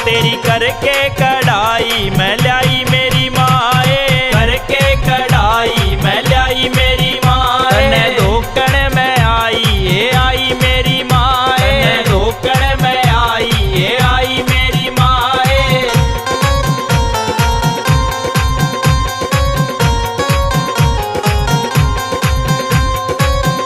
तेरी करके कढ़ाई मैं लाई मेरी माए, करके कढ़ाई मैं लाई मेरी माए। तने धोकण में आई ये आई मेरी माए, तने धोकण में आई ये आई मेरी माए।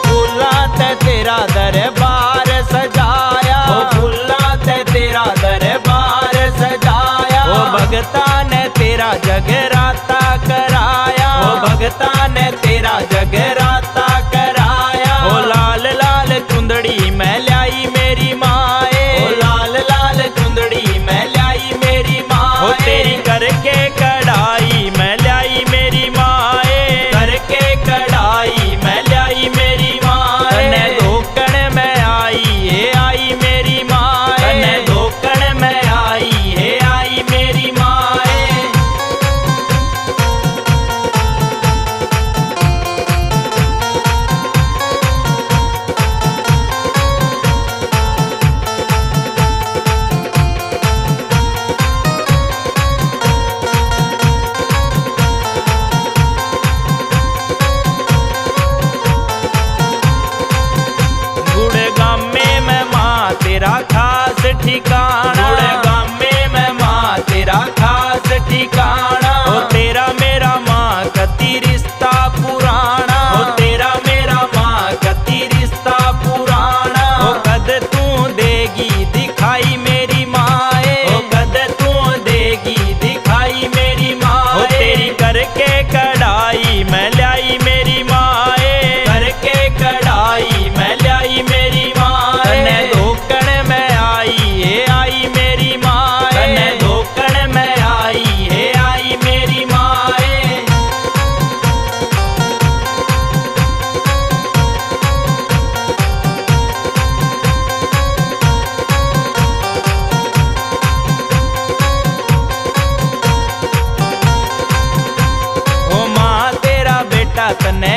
फूला ते तेरा दरबार सजाया, फूला ते तेरा दरबार सजाया। ओ भगता ने तेरा जगराता कराया, ओ भगता ने तेरा जगराता कराया। ओ लाल लाल चुंदड़ी मैं लाई मेरी माए, ओ लाल लाल चुंदड़ी मैं लाई मेरी माए। ओ तेरी करके कढ़ाई मैं लाई मेरी माए, करके कढ़ाई मैं लाई मेरी माए। तने धोकण में आई ये आई मेरी माए, तने धोकण में आई ये आई मेरी माए। गुड़गाम में माँ तेरा खास ठिकाना, गुड़गाम में माँ तेरा खास ठिकाना। ओ तेरा मेरा माँ कति रिश्ता पुराना, ओ तेरा मेरा माँ कति रिश्ता पुराना। ओ कद तू देगी दिखाई मेरी माए, ओ कद तू देगी दिखाई मेरी माए। ओ तेरी करके कढ़ाई मैं लाई मेरी माए, करके कढ़ाई मैं लाई मेरी माए। तने धोकण में आई ये आई मेरी माए, तने धोकण में आई ये आई मेरी माए। ओ माँ तेरा बेटा तने